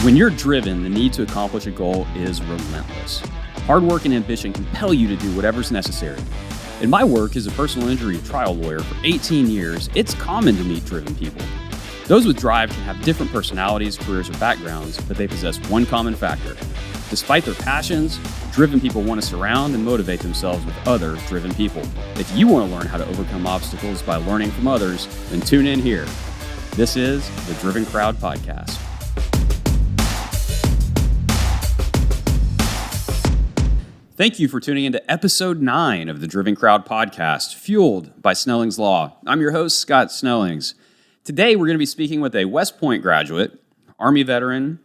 When you're driven, the need to accomplish a goal is relentless. Hard work and ambition compel you to do whatever's necessary. In my work as a personal injury trial lawyer for 18 years, it's common to meet driven people. Those with drive can have different personalities, careers, or backgrounds, but they possess one common factor. Despite their passions, driven people want to surround and motivate themselves with other driven people. If you want to learn how to overcome obstacles by learning from others, then tune in here. This is the Driven Crowd Podcast. Thank you for tuning into episode 9 of the Driven Crowd Podcast, fueled by Snelling's Law. I'm your host, Scott Snellings. Today, we're going to be speaking with a West Point graduate, Army veteran,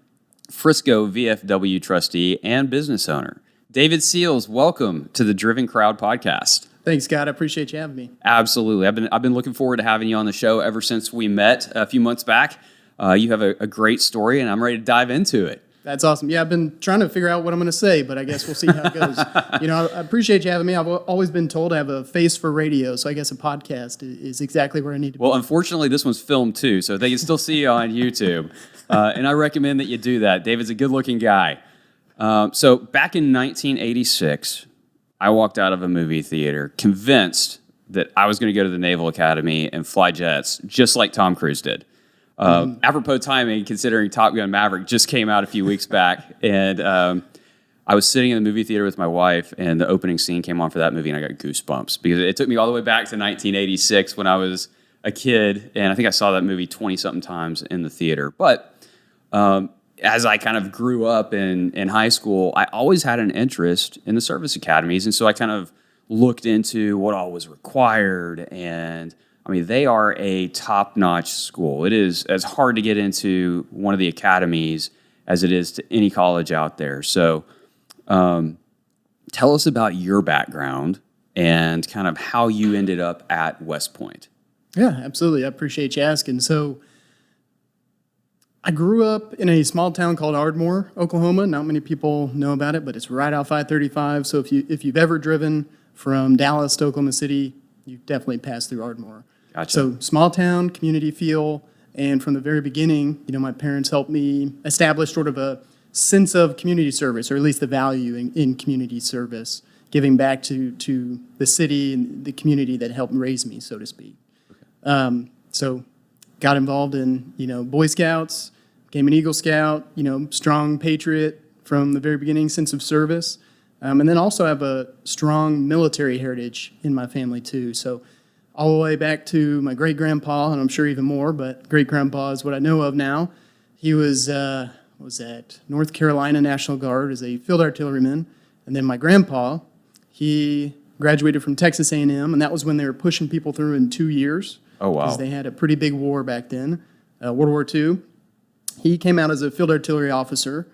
Frisco VFW Trustee, and business owner. David Seals, welcome to the Driven Crowd Podcast. Thanks, Scott. I appreciate you having me. Absolutely. I've been looking forward to having you on the show ever since we met a few months back. You have a great story, and I'm ready to dive into it. That's awesome. Yeah, I've been trying to figure out what I'm going to say, but I guess we'll see how it goes. I appreciate you having me. I've always been told I have a face for radio, so I guess a podcast is exactly where I need to be. Well, unfortunately, this one's filmed too, so they can still see you on YouTube. And I recommend that you do that. David's a good-looking guy. So back in 1986, I walked out of a movie theater convinced that I was going to go to the Naval Academy and fly jets, just like Tom Cruise did. Apropos timing, considering Top Gun Maverick just came out a few weeks back, and I was sitting in the movie theater with my wife, and the opening scene came on for that movie, and I got goosebumps because it took me all the way back to 1986 when I was a kid, and I think I saw that movie 20-something times in the theater. But as I kind of grew up in high school, I always had an interest in the service academies, and so I kind of looked into what all was required, and I mean, they are a top-notch school. It is as hard to get into one of the academies as it is to any college out there. So tell us about your background and kind of how you ended up at West Point. Yeah, absolutely. I appreciate you asking. So I grew up in a small town called Ardmore, Oklahoma. Not many people know about it, but it's right off I-35. So if you've ever driven from Dallas to Oklahoma City, you've definitely passed through Ardmore. Gotcha. So small town, community feel, and from the very beginning, my parents helped me establish sort of a sense of community service, or at least the value in community service, giving back to the city and the community that helped raise me, so to speak. Okay. So got involved in, Boy Scouts, became an Eagle Scout, strong patriot from the very beginning, sense of service. And then also have a strong military heritage in my family too. So all the way back to my great-grandpa, and I'm sure even more, but great-grandpa is what I know of now. He was at North Carolina National Guard as a field artilleryman. And then my grandpa, he graduated from Texas A&M, and that was when they were pushing people through in 2 years. Oh, wow. Because they had a pretty big war back then, World War II. He came out as a field artillery officer,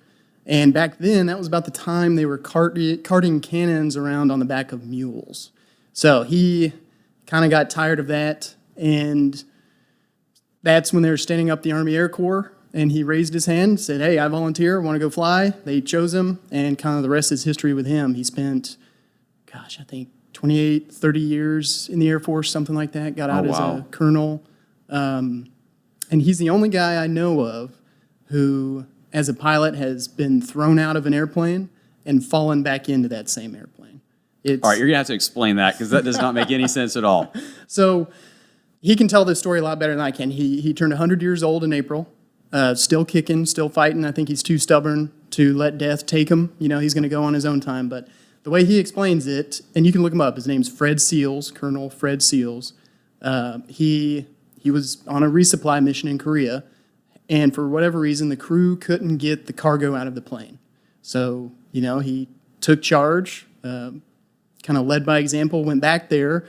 and back then, that was about the time they were carting cannons around on the back of mules. So he kind of got tired of that, and that's when they were standing up the Army Air Corps, and he raised his hand, said, "Hey, I volunteer, want to go fly." They chose him, and kind of the rest is history with him. He spent, I think 28, 30 years in the Air Force, something like that, got out as a colonel. And he's the only guy I know of who, as a pilot, has been thrown out of an airplane and fallen back into that same airplane. All right, you're going to have to explain that because that does not make any sense at all. So he can tell this story a lot better than I can. He turned 100 years old in April, still kicking, still fighting. I think he's too stubborn to let death take him. He's going to go on his own time. But the way he explains it, and you can look him up, his name's Fred Seals, Colonel Fred Seals. He was on a resupply mission in Korea, and for whatever reason, the crew couldn't get the cargo out of the plane. So, he took charge, kind of led by example, went back there,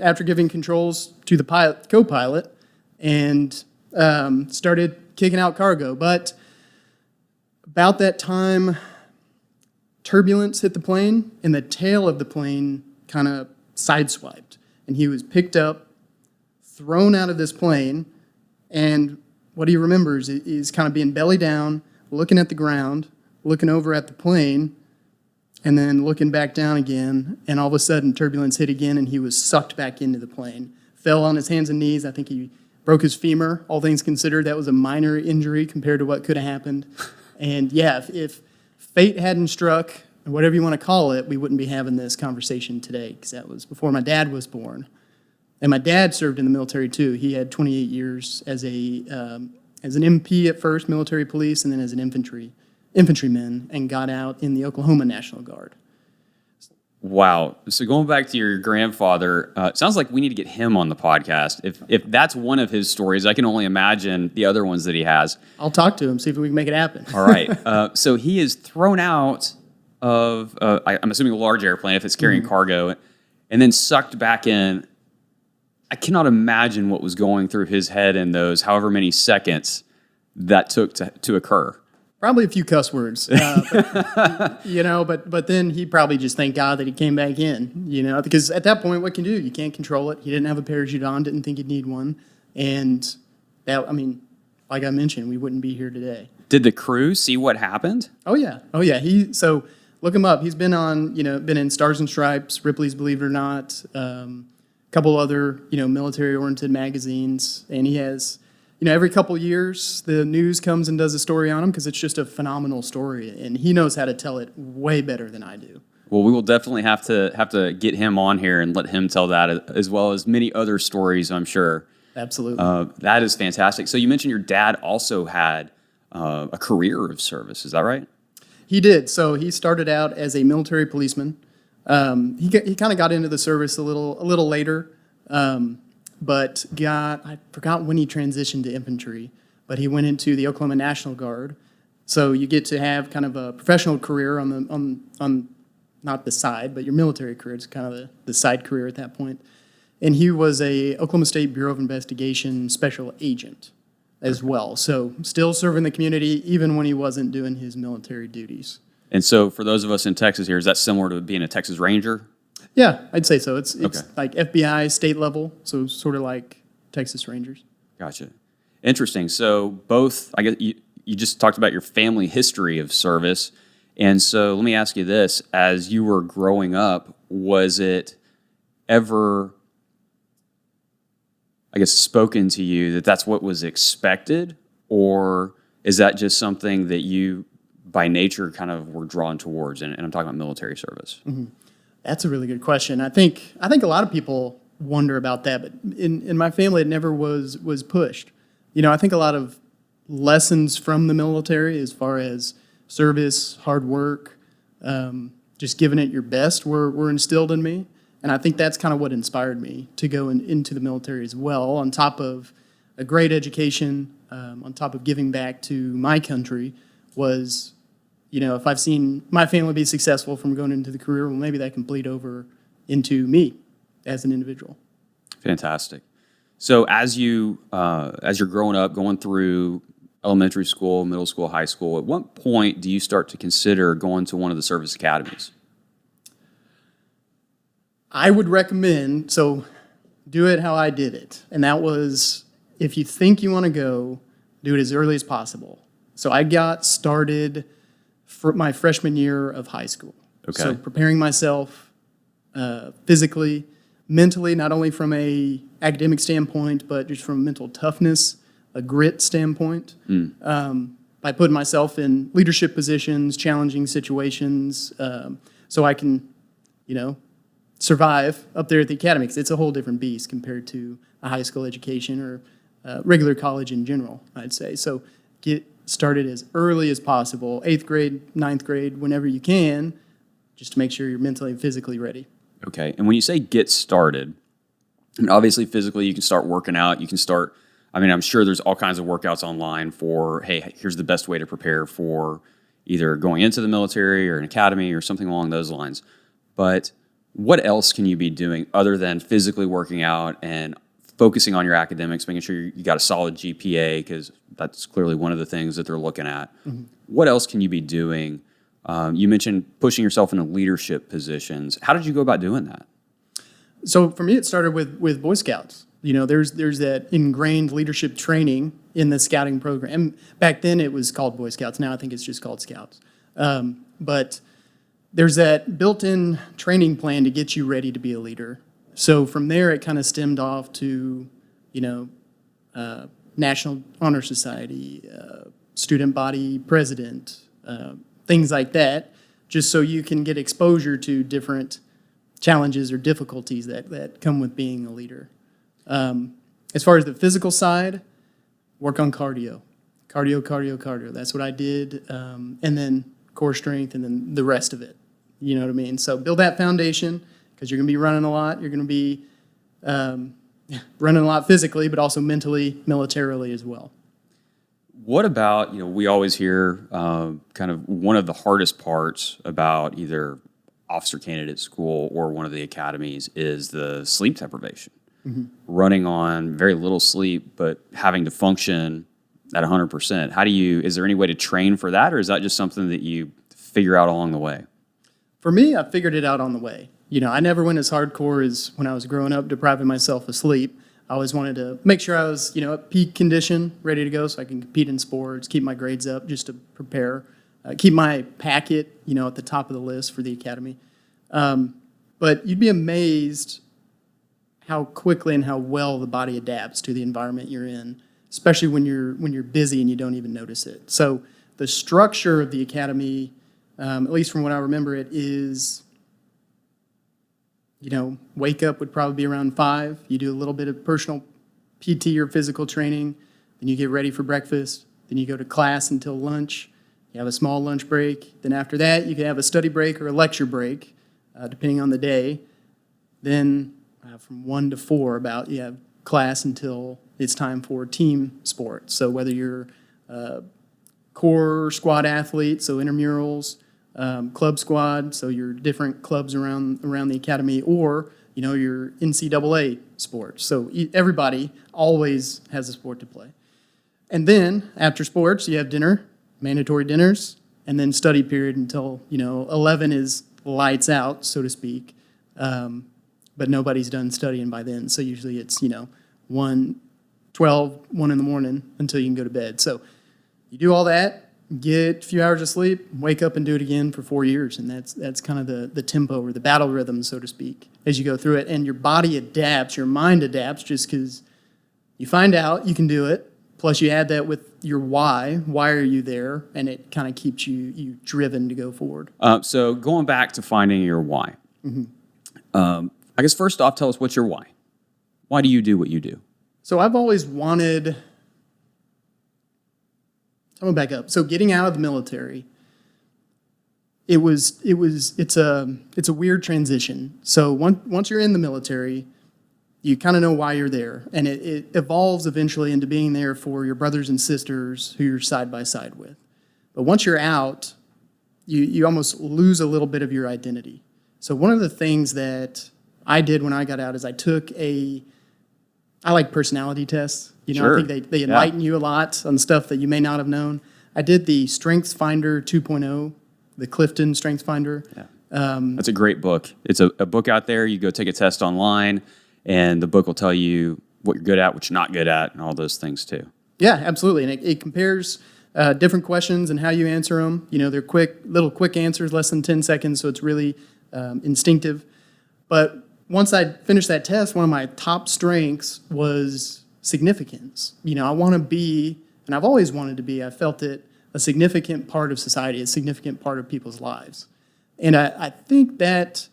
after giving controls to the co-pilot, and started kicking out cargo. But about that time, turbulence hit the plane, and the tail of the plane kind of sideswiped. And he was picked up, thrown out of this plane, and what he remembers is kind of being belly down, looking at the ground, looking over at the plane, and then looking back down again, and all of a sudden turbulence hit again, and he was sucked back into the plane. Fell on his hands and knees. I think he broke his femur. All things considered, that was a minor injury compared to what could have happened. And yeah, if fate hadn't struck, or whatever you want to call it, we wouldn't be having this conversation today, because that was before my dad was born. And my dad served in the military too. He had 28 years as an MP at first, military police, and then as an infantryman, and got out in the Oklahoma National Guard. Wow. So going back to your grandfather, it sounds like we need to get him on the podcast. If that's one of his stories, I can only imagine the other ones that he has. I'll talk to him, see if we can make it happen. All right. So he is thrown out of, I'm assuming a large airplane if it's carrying cargo, and then sucked back in. I cannot imagine what was going through his head in those however many seconds that took to occur. Probably a few cuss words, but then he probably just thanked God that he came back in, because at that point, what can you do? You can't control it. He didn't have a parachute on, didn't think he'd need one. And that, like I mentioned, we wouldn't be here today. Did the crew see what happened? Oh yeah. So look him up. He's been on, been in Stars and Stripes, Ripley's Believe It or Not, a couple other, military-oriented magazines, and he has... every couple years, the news comes and does a story on him because it's just a phenomenal story, and he knows how to tell it way better than I do. Well, we will definitely have to get him on here and let him tell that, as well as many other stories, I'm sure. Absolutely. That is fantastic. So you mentioned your dad also had a career of service. Is that right? He did. So he started out as a military policeman. He kind of got into the service a little later. But I forgot when he transitioned to infantry, but he went into the Oklahoma National Guard. So you get to have kind of a professional career on not the side, but your military career. It's kind of the side career at that point. And he was a Oklahoma State Bureau of Investigation special agent as well. So still serving the community even when he wasn't doing his military duties. And so for those of us in Texas here, is that similar to being a Texas Ranger? Yeah, I'd say so. It's Okay. like FBI state level, so sort of like Texas Rangers. Gotcha. Interesting. So both, I guess you just talked about your family history of service. And so let me ask you this. As you were growing up, was it ever, I guess, spoken to you that that's what was expected? Or is that just something that you, by nature, kind of were drawn towards? And I'm talking about military service. Mm-hmm. That's a really good question. I think a lot of people wonder about that, but in my family, it never was pushed. I think a lot of lessons from the military as far as service, hard work, just giving it your best were instilled in me. And I think that's kind of what inspired me to go into the military as well, on top of a great education, on top of giving back to my country was... if I've seen my family be successful from going into the career, well, maybe that can bleed over into me as an individual. Fantastic. So as you're growing up, going through elementary school, middle school, high school, at what point do you start to consider going to one of the service academies? I would recommend, so do it how I did it. And that was, if you think you want to go, do it as early as possible. So I got started for my freshman year of high school. Okay. So preparing myself physically, mentally, not only from a academic standpoint, but just from a mental toughness, a grit standpoint, by putting myself in leadership positions, challenging situations, so I can, survive up there at the academy, because it's a whole different beast compared to a high school education or regular college in general, I'd say. So get started as early as possible, 8th grade, 9th grade, whenever you can, just to make sure you're mentally and physically ready. Okay. And when you say get started, obviously physically you can start working out. You can start, I'm sure there's all kinds of workouts online for, hey, here's the best way to prepare for either going into the military or an academy or something along those lines. But what else can you be doing other than physically working out and focusing on your academics, making sure you got a solid GPA, because that's clearly one of the things that they're looking at. Mm-hmm. What else can you be doing? You mentioned pushing yourself into leadership positions. How did you go about doing that? So for me, it started with Boy Scouts. There's that ingrained leadership training in the scouting program. Back then, it was called Boy Scouts. Now I think it's just called Scouts. But there's that built-in training plan to get you ready to be a leader. So from there, it kind of stemmed off to, National Honor Society, student body president, things like that, just so you can get exposure to different challenges or difficulties that come with being a leader. As far as the physical side, work on cardio. Cardio. That's what I did. And then core strength and then the rest of it. You know what I mean? So build that foundation because you're going to be running a lot. You're going to be running a lot physically, but also mentally, militarily as well. What about, we always hear kind of one of the hardest parts about either officer candidate school or one of the academies is the sleep deprivation. Mm-hmm. Running on very little sleep, but having to function at 100%. Is there any way to train for that, or is that just something that you figure out along the way? For me, I figured it out on the way. I never went as hardcore as when I was growing up, depriving myself of sleep. I always wanted to make sure I was, at peak condition, ready to go so I can compete in sports, keep my grades up just to prepare, keep my packet, at the top of the list for the academy. But you'd be amazed how quickly and how well the body adapts to the environment you're in, especially when you're busy and you don't even notice it. So the structure of the academy, at least from what I remember, it is, wake up would probably be around 5. You do a little bit of personal PT or physical training. Then you get ready for breakfast. Then you go to class until lunch. You have a small lunch break. Then after that, you can have a study break or a lecture break, depending on the day. Then from 1 to 4, you have class until it's time for team sports. So whether you're core squad athlete, so intramurals, club squad, so your different clubs around the academy, or your NCAA sports. So everybody always has a sport to play. And then after sports, you have dinner, mandatory dinners, and then study period until 11 is lights out, so to speak. But nobody's done studying by then. So usually it's 1 in the morning until you can go to bed. So you do all that, get a few hours of sleep, wake up and do it again for 4 years. And that's kind of the tempo or the battle rhythm, so to speak, as you go through it. And your body adapts, your mind adapts just because you find out you can do it. Plus you add that with your why. Why are you there? And it kind of keeps you driven to go forward. So going back to finding your why. Mm-hmm. I guess first off, tell us what's your why. Why do you do what you do? So I've always wanted... I'm going to back up. So getting out of the military, it's a weird transition. So once you're in the military, you kind of know why you're there. And it evolves eventually into being there for your brothers and sisters who you're side by side with. But once you're out, you almost lose a little bit of your identity. So one of the things that I did when I got out is I took I like personality tests. Sure. I think they enlighten you a lot on stuff that you may not have known. I did the Strengths Finder 2.0, the Clifton Strengths Finder. Yeah. That's a great book. It's a book out there. You go take a test online, and the book will tell you what you're good at, what you're not good at, and all those things too. Yeah, absolutely. And it compares different questions and how you answer them. They're quick answers, less than 10 seconds, so it's really instinctive. But once I finished that test, one of my top strengths was significance. I want to be, and I've always wanted to be, I felt it, a significant part of society, a significant part of people's lives. And I think that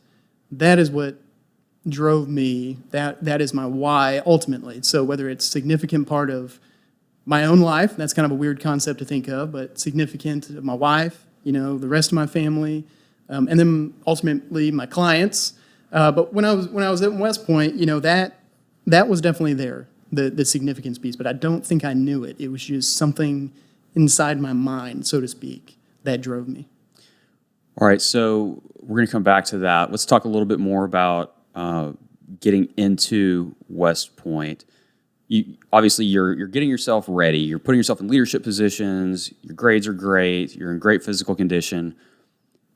is what drove me, that is my why ultimately. So whether it's significant part of my own life, that's kind of a weird concept to think of, but significant of my wife, the rest of my family, and then ultimately my clients. But when I was at West Point, that was definitely there, the significance piece. But I don't think I knew it. It was just something inside my mind, so to speak, that drove me. All right, so we're going to come back to that. Let's talk a little bit more about getting into West Point. Obviously, you're getting yourself ready. You're putting yourself in leadership positions. Your grades are great. You're in great physical condition.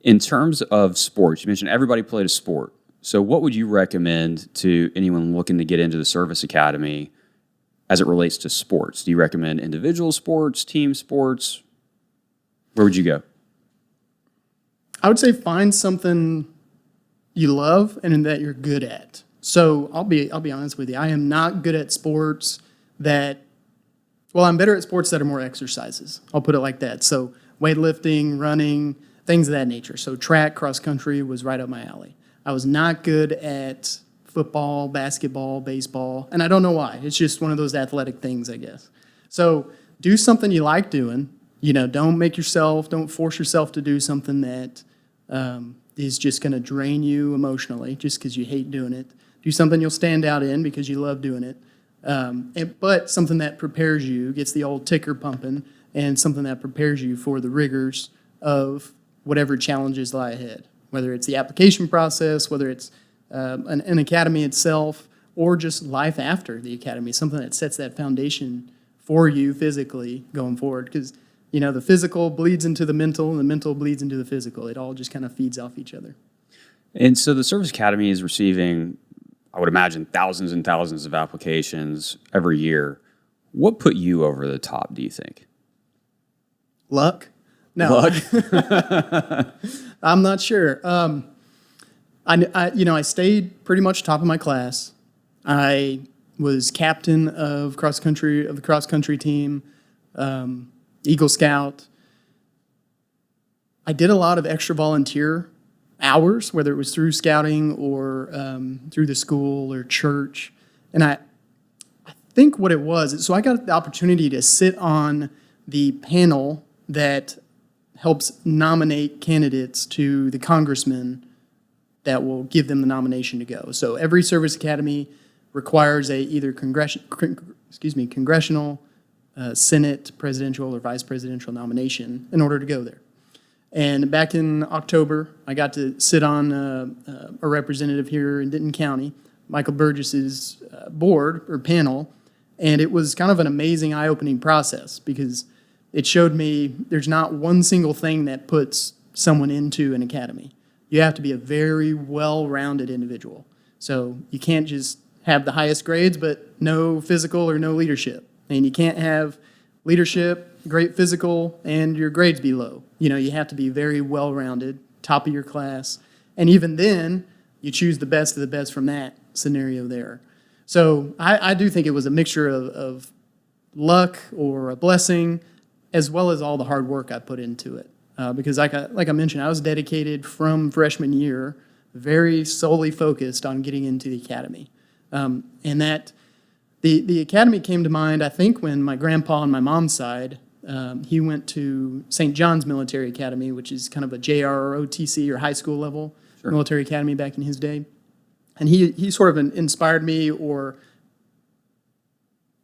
In terms of sports, you mentioned everybody played a sport. So what would you recommend to anyone looking to get into the service academy as it relates to sports? Do you recommend individual sports, team sports? Where would you go? I would say find something you love and that you're good at. So I'll be honest with you. I am not good at sports that Well, I'm better at sports that are more exercises. I'll put it like that. So weightlifting, running, things of that nature. So track, cross country was right up my alley. I was not good at football, basketball, baseball, and I don't know why. It's just one of those athletic things, I guess. So do something you like doing. Don't force yourself to do something that is just going to drain you emotionally just because you hate doing it. Do something you'll stand out in because you love doing it. But something that prepares you, gets the old ticker pumping, and something that prepares you for the rigors of whatever challenges lie ahead, whether it's the application process, whether it's an academy itself, or just life after the academy, something that sets that foundation for you physically going forward. Because, the physical bleeds into the mental, and the mental bleeds into the physical. It all just kind of feeds off each other. And so the Service Academy is receiving, I would imagine, thousands and thousands of applications every year. What put you over the top, do you think? Luck? No. Luck? I'm not sure. I stayed pretty much top of my class. I was captain of the cross country team, Eagle Scout. I did a lot of extra volunteer hours, whether it was through scouting or through the school or church. And I think what it was, so I got the opportunity to sit on the panel that helps nominate candidates to the congressman that will give them the nomination to go. So every service academy requires either congressional, Senate, presidential, or vice presidential nomination in order to go there. And back in October, I got to sit on a representative here in Denton County, Michael Burgess's board or panel, and it was kind of an amazing, eye-opening process because it showed me there's not one single thing that puts someone into an academy. You have to be a very well-rounded individual. So you can't just have the highest grades but no physical or no leadership. And you can't have leadership, great physical, and your grades be low. You have to be very well-rounded, top of your class. And even then, you choose the best of the best from that scenario there. So I do think it was a mixture of luck or a blessing, as well as all the hard work I put into it. Because like I mentioned, I was dedicated from freshman year, very solely focused on getting into the academy. And that the academy came to mind, I think, when my grandpa on my mom's side, he went to St. John's Military Academy, which is kind of a JROTC or high school level military academy back in his day. And he sort of inspired me, or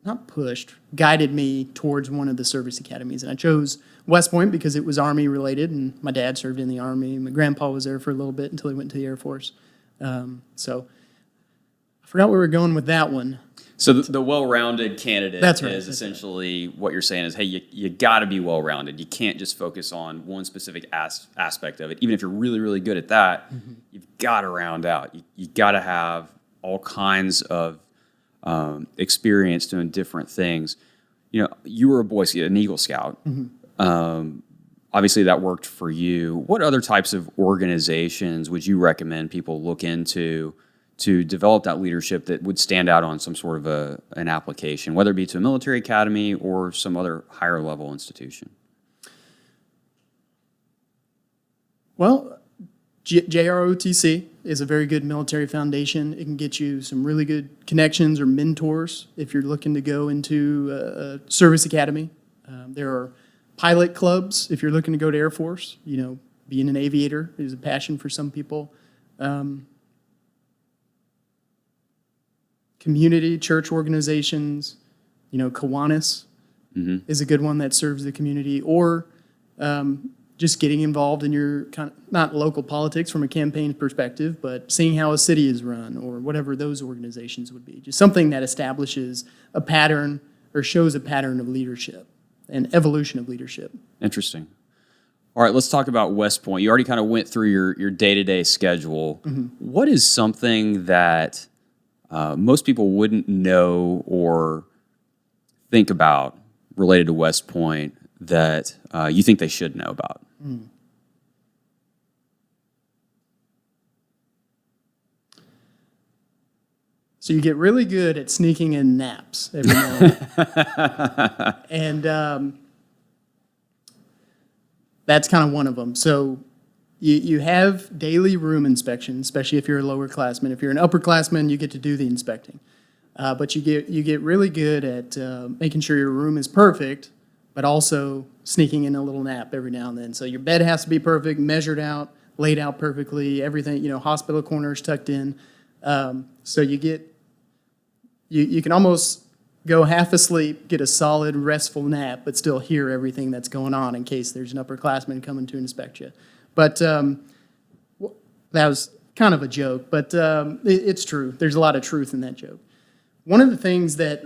not pushed, guided me towards one of the service academies. And I chose West Point because it was Army related, and my dad served in the Army. My grandpa was there for a little bit until he went to the Air Force. So I forgot where we were going with that one. So the well-rounded candidate is essentially what you're saying is, hey, you got to be well-rounded. You can't just focus on one specific aspect of it. Even if you're really, really good at that, you've got to round out. You got to have all kinds of experience doing different things. You were a Boy Scout, an Eagle Scout. Obviously, that worked for you. What other types of organizations would you recommend people look into to develop that leadership that would stand out on some sort of an application, whether it be to a military academy or some other higher level institution? Well, JROTC is a very good military foundation. It can get you some really good connections or mentors if you're looking to go into a service academy. There are pilot clubs if you're looking to go to Air Force. Being an aviator is a passion for some people. Community church organizations, Kiwanis is a good one that serves the community, or just getting involved in your not local politics from a campaign perspective, but seeing how a city is run or whatever those organizations would be. Just something that establishes a pattern or shows a pattern of leadership and evolution of leadership. Interesting. All right, let's talk about West Point. You already kind of went through your day-to-day schedule. What is something that most people wouldn't know or think about related to West Point that you think they should know about? So So you get really good at sneaking in naps every now and then. And that's kind of one of them. So you have daily room inspections, especially if you're a lower classman. If you're an upperclassman, you get to do the inspecting. But you get really good at making sure your room is perfect, but also sneaking in a little nap every now and then. So your bed has to be perfect, measured out, laid out perfectly, everything, hospital corners tucked in. So you can almost go half asleep, get a solid, restful nap, but still hear everything that's going on in case there's an upperclassman coming to inspect you. But that was kind of a joke, but it's true. There's a lot of truth in that joke. One of the things that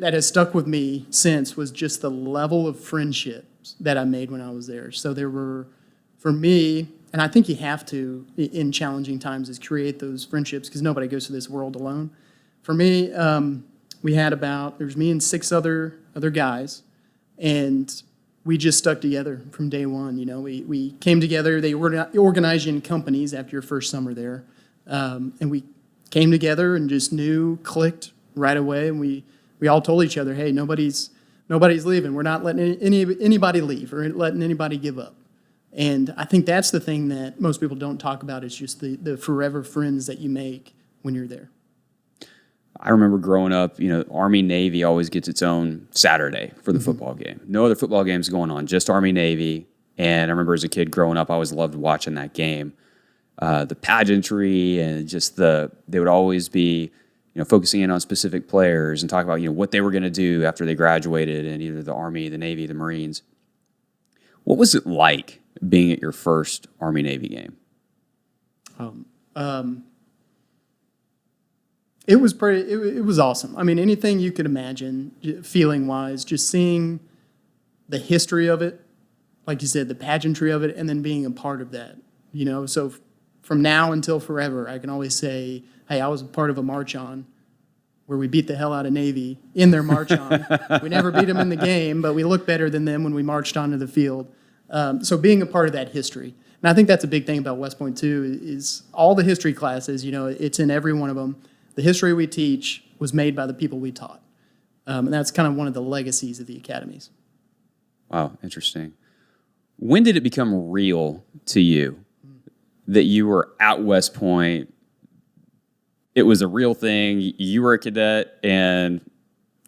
has stuck with me since was just the level of friendships that I made when I was there. So there were, for me, and I think you have to in challenging times, is create those friendships because nobody goes to this world alone. For me, there's me and 6 other guys, and we just stuck together from day one. We came together. They organized you in companies after your first summer there, and we came together and just clicked right away. And we all told each other, hey, nobody's leaving. We're not letting anybody leave or letting anybody give up. And I think that's the thing that most people don't talk about is just the forever friends that you make when you're there. I remember growing up, Army Navy always gets its own Saturday for the football game. No other football games going on, just Army Navy. And I remember as a kid growing up, I always loved watching that game. The pageantry and just they would always be, focusing in on specific players and talk about, what they were going to do after they graduated in either the Army, the Navy, the Marines. What was it like being at your first Army Navy game? It was it was awesome. I mean, anything you could imagine, feeling-wise, just seeing the history of it, like you said, the pageantry of it, and then being a part of that. So from now until forever, I can always say, hey, I was a part of a march-on where we beat the hell out of Navy in their march-on. We never beat them in the game, but we looked better than them when we marched onto the field. So being a part of that history. And I think that's a big thing about West Point, too, is all the history classes, it's in every one of them. The history we teach was made by the people we taught. And that's kind of one of the legacies of the academies. Wow, interesting. When did it become real to you that you were at West Point? It was a real thing. You were a cadet, and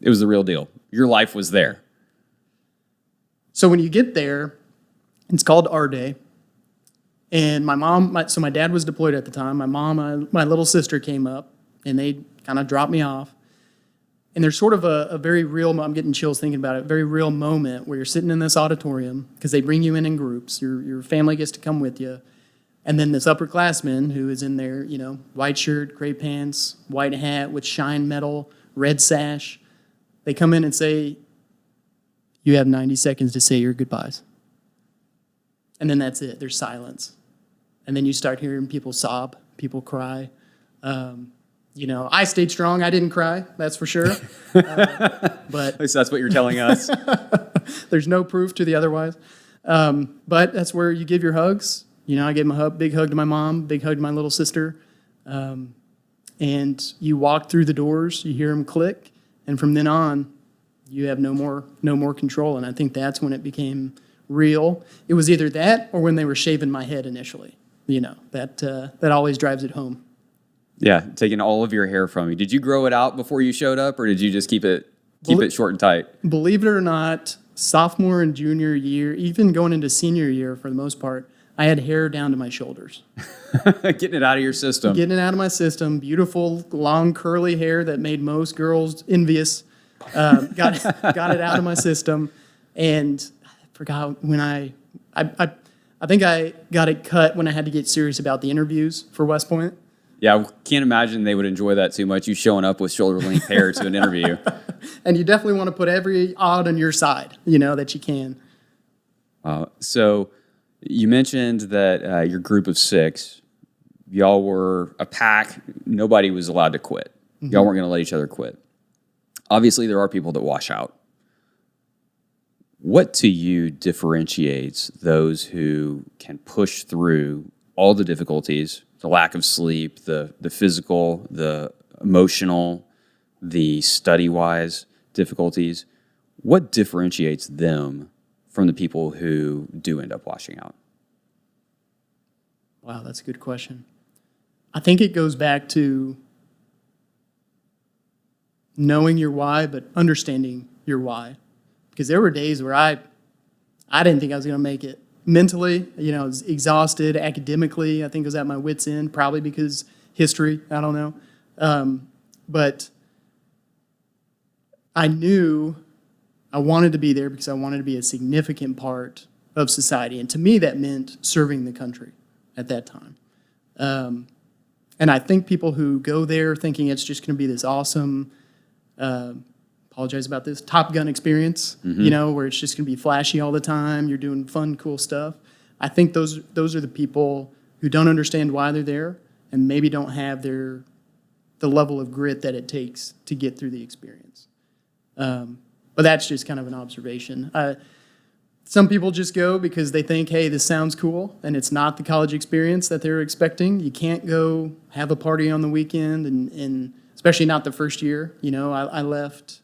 it was the real deal. Your life was there. So when you get there, it's called our day. And my dad was deployed at the time. My mom, my little sister came up, and they kind of dropped me off. And there's sort of a very real, I'm getting chills thinking about it, very real moment where you're sitting in this auditorium because they bring you in groups. Your family gets to come with you. And then this upperclassman who is in there, white shirt, gray pants, white hat with shine metal, red sash. They come in and say, you have 90 seconds to say your goodbyes. And then that's it. There's silence. And then you start hearing people sob, people cry. I stayed strong. I didn't cry, that's for sure. But at least that's what you're telling us. There's no proof to the otherwise. But that's where you give your hugs. I gave a big hug to my mom, big hug to my little sister. And you walk through the doors, you hear them click, and from then on, you have no more control. And I think that's when it became real. It was either that or when they were shaving my head initially. That always drives it home. Yeah, taking all of your hair from you. Did you grow it out before you showed up, or did you just keep it short and tight? Believe it or not, sophomore and junior year, even going into senior year for the most part, I had hair down to my shoulders. Getting it out of your system. Getting it out of my system. Beautiful, long, curly hair that made most girls envious. Got it out of my system. And I forgot when I think I got it cut when I had to get serious about the interviews for West Point. Yeah, I can't imagine they would enjoy that too much, you showing up with shoulder-length hair to an interview. And you definitely want to put every odd on your side, that you can. So you mentioned that your group of 6, y'all were a pack. Nobody was allowed to quit. Mm-hmm. Y'all weren't going to let each other quit. Obviously, there are people that wash out. What to you differentiates those who can push through all the difficulties, the lack of sleep, the physical, the emotional, the study-wise difficulties. What differentiates them from the people who do end up washing out? Wow, that's a good question. I think it goes back to knowing your why, but understanding your why. Because there were days where I didn't think I was going to make it. Mentally, I was exhausted. Academically, I think I was at my wit's end, probably because history, I don't know. But I knew I wanted to be there because I wanted to be a significant part of society. And to me, that meant serving the country at that time. And I think people who go there thinking it's just going to be this awesome, apologize about this, Top Gun experience, where it's just going to be flashy all the time, you're doing fun, cool stuff. I think those are the people who don't understand why they're there and maybe don't have the level of grit that it takes to get through the experience. But that's just kind of an observation. Some people just go because they think, hey, this sounds cool, and it's not the college experience that they're expecting. You can't go have a party on the weekend, and especially not the first year. I left,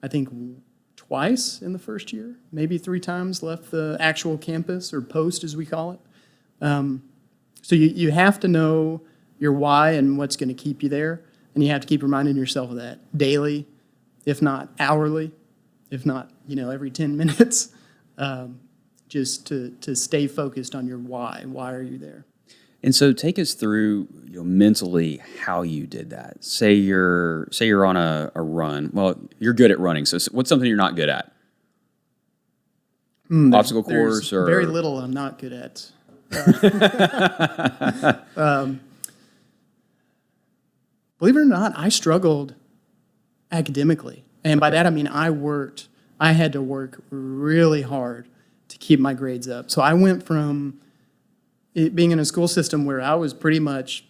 I think, twice in the first year, maybe 3 times left the actual campus, or post as we call it. So you have to know your why and what's going to keep you there, and you have to keep reminding yourself of that daily, if not hourly, if not every 10 minutes. Just to stay focused on your why. Why are you there? And so take us through mentally how you did that. Say you're on a run. Well, you're good at running. So what's something you're not good at? Obstacle course or very little I'm not good at. Believe it or not, I struggled academically, and by that I mean I had to work really hard to keep my grades up. So I went from it being in a school system where I was pretty much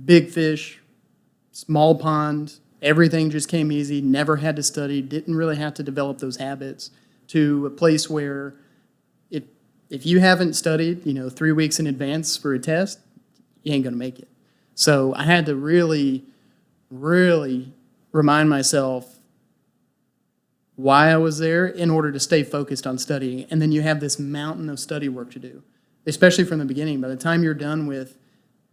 big fish, small pond, everything just came easy, never had to study, didn't really have to develop those habits, to a place where if you haven't studied, 3 weeks in advance for a test, you ain't going to make it. So I had to really, really remind myself why I was there in order to stay focused on studying. And then you have this mountain of study work to do, especially from the beginning. By the time you're done with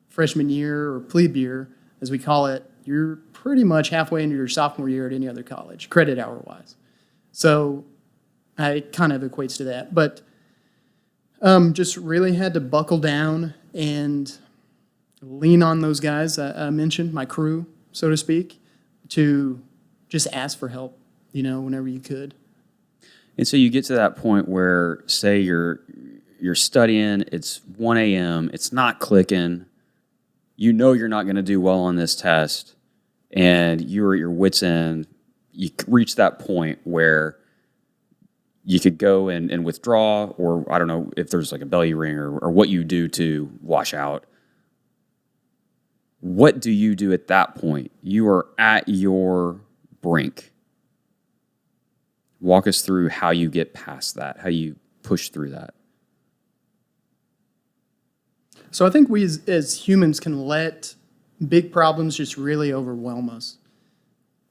freshman year or plebe year, as we call it, you're pretty much halfway into your sophomore year at any other college, credit hour-wise. So it kind of equates to that. But just really had to buckle down and lean on those guys I mentioned, my crew, so to speak, to just ask for help. Whenever you could. And so you get to that point where, say you're studying, it's 1 a.m., it's not clicking, you're not going to do well on this test, and you're at your wit's end, you reach that point where you could go and withdraw, or I don't know if there's like a bell you ring or what you do to wash out. What do you do at that point? You are at your brink. Walk us through how you get past that, how you push through that. So I think we as humans can let big problems just really overwhelm us.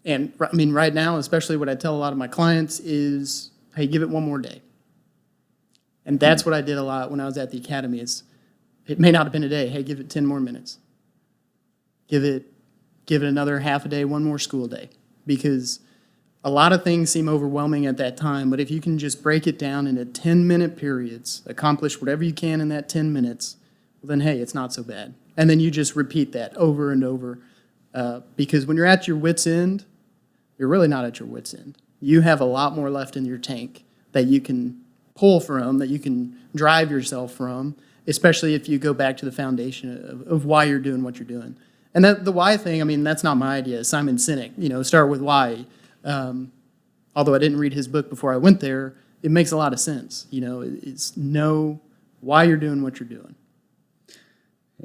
And I mean, right now, especially what I tell a lot of my clients is, hey, give it one more day. And that's what I did a lot when I was at the academy is, it may not have been a day. Hey, give it 10 more minutes. Give it another half a day, one more school day. Because a lot of things seem overwhelming at that time, but if you can just break it down into 10-minute periods, accomplish whatever you can in that 10 minutes, well, then, hey, it's not so bad. And then you just repeat that over and over. Because when you're at your wit's end, you're really not at your wit's end. You have a lot more left in your tank that you can pull from, that you can drive yourself from, especially if you go back to the foundation of why you're doing what you're doing. And the why thing, I mean, that's not my idea. Simon Sinek, start with why. Although I didn't read his book before I went there, it makes a lot of sense. It's know why you're doing what you're doing.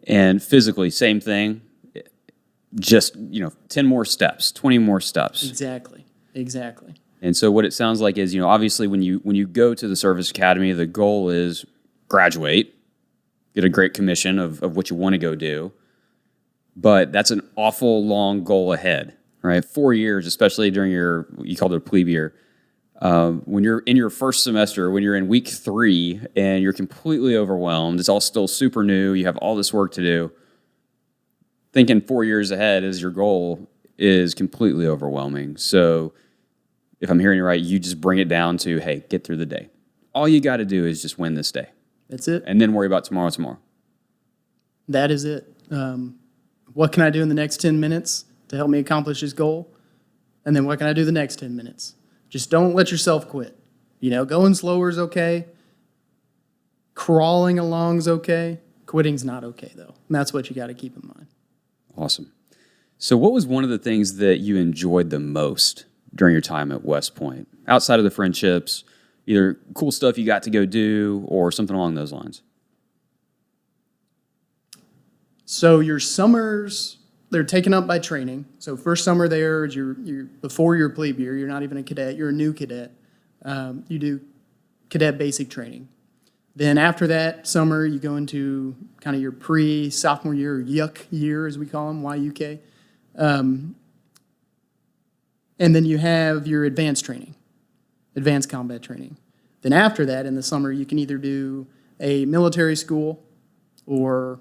And physically, same thing. Just 10 more steps, 20 more steps. Exactly. And so what it sounds like is, obviously when you go to the service academy, the goal is graduate, get a great commission of what you want to go do. but that's an awful long goal ahead, right? 4 years, especially during you called it a plebe year. When you're in your first semester, when you're in week 3 and you're completely overwhelmed, it's all still super new, you have all this work to do, thinking 4 years ahead as your goal is completely overwhelming. So if I'm hearing you right, you just bring it down to, hey, get through the day. All you got to do is just win this day. That's it. And then worry about tomorrow. That is it. What can I do in the next 10 minutes to help me accomplish this goal? And then what can I do the next 10 minutes? Just don't let yourself quit. Going slower is okay. Crawling along is okay. Quitting's not okay, though. And that's what you got to keep in mind. Awesome. So what was one of the things that you enjoyed the most during your time at West Point, outside of the friendships, either cool stuff you got to go do or something along those lines? So your summers, they're taken up by training. So first summer there is you're before your plebe year. You're not even a cadet. You're a new cadet. You do cadet basic training. Then after that summer, you go into kind of your pre-sophomore year, or YUK year, as we call them, Y-U-K. And then you have your advanced training, advanced combat training. Then after that, in the summer, you can either do a military school or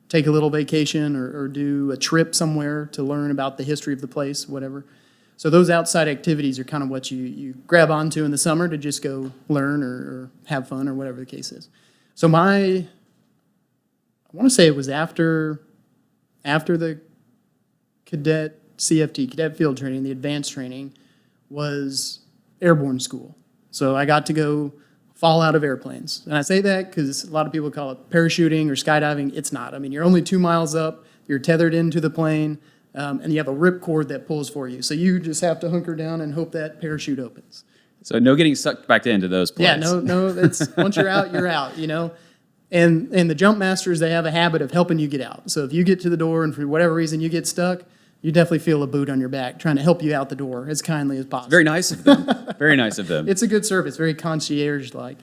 take a little vacation or do a trip somewhere to learn about the history of the place, whatever. So those outside activities are kind of what you grab onto in the summer to just go learn or have fun or whatever the case is. So I want to say it was after the cadet CFT, cadet field training, the advanced training, was airborne school. So I got to go fall out of airplanes. And I say that because a lot of people call it parachuting or skydiving. It's not. I mean, you're only 2 miles up, you're tethered into the plane, and you have a ripcord that pulls for you. So you just have to hunker down and hope that parachute opens. So no getting sucked back into those planes. Yeah, no. It's once you're out, you're out. And the jump masters, they have a habit of helping you get out. So if you get to the door and for whatever reason you get stuck, you definitely feel a boot on your back trying to help you out the door as kindly as possible. Very nice of them. Very nice of them. It's a good service, very concierge-like.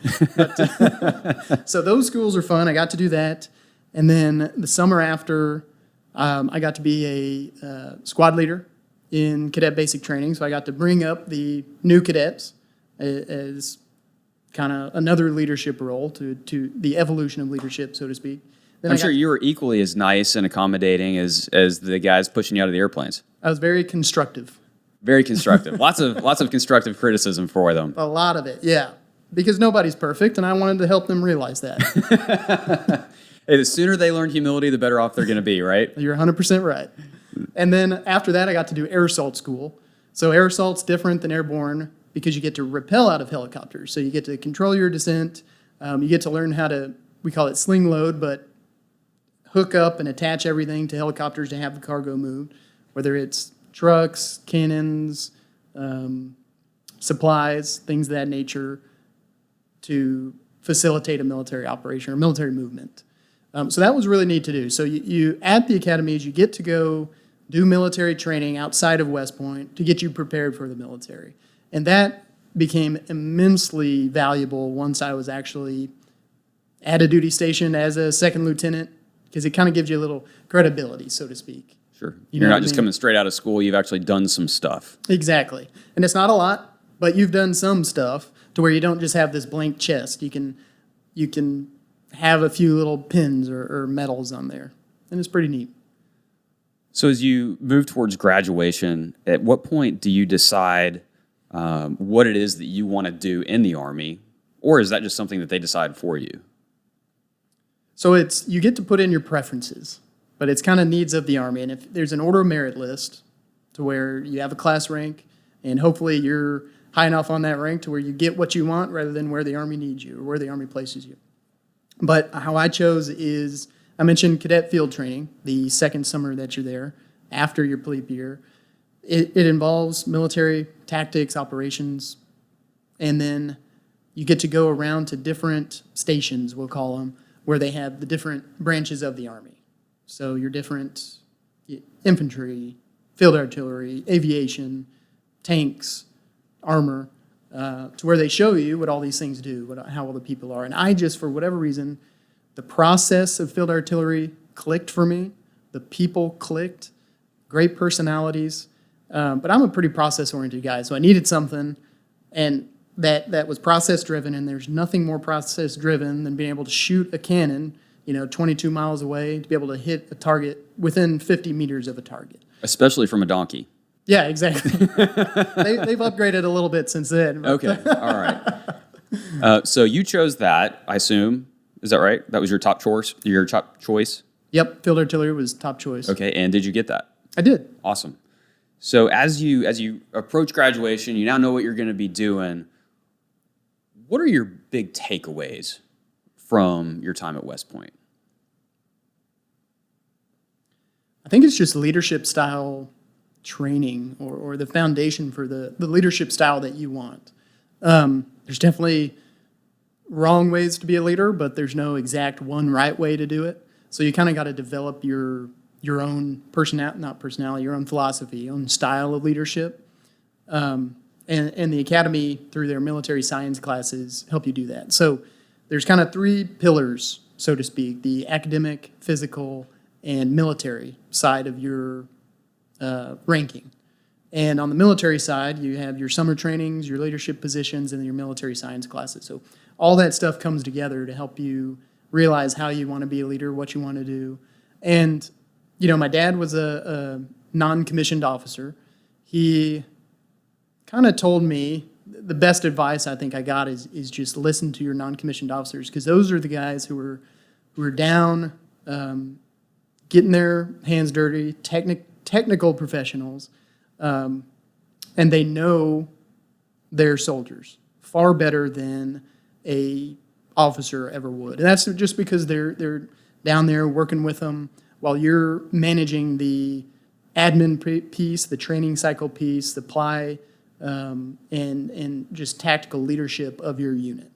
So those schools are fun. I got to do that. And then the summer after, I got to be a squad leader in cadet basic training. So I got to bring up the new cadets as kind of another leadership role to the evolution of leadership, so to speak. Then I'm sure you were equally as nice and accommodating as the guys pushing you out of the airplanes. I was very constructive. Very constructive. lots of constructive criticism for them. A lot of it, yeah. Because nobody's perfect, and I wanted to help them realize that. Hey, the sooner they learn humility, the better off they're going to be, right? You're 100% right. And then after that, I got to do air assault school. So air assault's different than airborne because you get to rappel out of helicopters. So you get to control your descent. You get to learn how to, we call it sling load, but hook up and attach everything to helicopters to have the cargo moved, whether it's trucks, cannons, supplies, things of that nature, to facilitate a military operation or military movement. So that was really neat to do. So you at the academies, you get to go do military training outside of West Point to get you prepared for the military. And that became immensely valuable once I was actually at a duty station as a second lieutenant, because it kind of gives you a little credibility, so to speak. Sure. You're not just coming straight out of school. You've actually done some stuff. Exactly. And it's not a lot, but you've done some stuff to where you don't just have this blank chest. You can have a few little pins or medals on there. And it's pretty neat. So as you move towards graduation, at what point do you decide what it is that you want to do in the Army? Or is that just something that they decide for you? So you get to put in your preferences, but it's kind of needs of the Army. And if there's an order of merit list to where you have a class rank, and hopefully you're high enough on that rank to where you get what you want rather than where the Army needs you or where the Army places you. But how I chose is, I mentioned cadet field training, the second summer that you're there after your plebe year. It involves military tactics, operations, and then you get to go around to different stations, we'll call them, where they have the different branches of the Army. So your different infantry, field artillery, aviation, tanks, armor, to where they show you what all these things do, how all the people are. And I just, for whatever reason, the process of field artillery clicked for me The people clicked, great personalities. But I'm a pretty process-oriented guy, so I needed something and that was process-driven, and there's nothing more process-driven than being able to shoot a cannon, 22 miles away, to be able to hit a target within 50 meters of a target. Especially from a donkey. Yeah, exactly. They've upgraded a little bit since then. Okay, all right. So you chose that, I assume. Is that right? That was your top choice? Your top choice? Yep, field artillery was top choice. Okay, and did you get that? I did. Awesome. So as you approach graduation, you now know what you're going to be doing. What are your big takeaways from your time at West Point? I think it's just leadership style training or the foundation for the leadership style that you want. There's definitely wrong ways to be a leader, but there's no exact one right way to do it. So you kind of got to develop your own your own philosophy, your own style of leadership. And the academy, through their military science classes, help you do that. So there's kind of three pillars, so to speak: the academic, physical, and military side of your ranking. And on the military side, you have your summer trainings, your leadership positions, and your military science classes. So all that stuff comes together to help you realize how you want to be a leader, what you want to do. And, my dad was a non-commissioned officer. He kind of told me the best advice I think I got is just listen to your non-commissioned officers, because those are the guys who are down, getting their hands dirty, technical professionals, and they know their soldiers far better than a officer ever would. And that's just because they're down there working with them while you're managing the admin piece, the training cycle piece, the ply, and just tactical leadership of your unit.